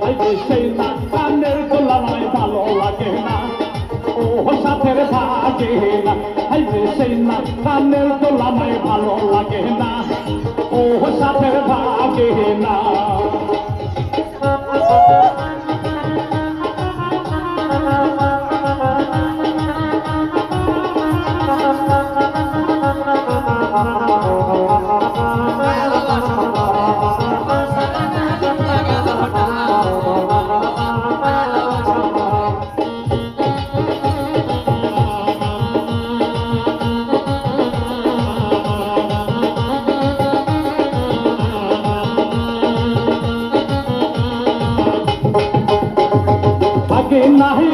ভাই সেই না কানের গোলামায় ভালো লাগে না ও সাথের ভাগে না ভাই সেই না কানের গোলামায় ভালো লাগে না ও সাথের ভাগে না নাহি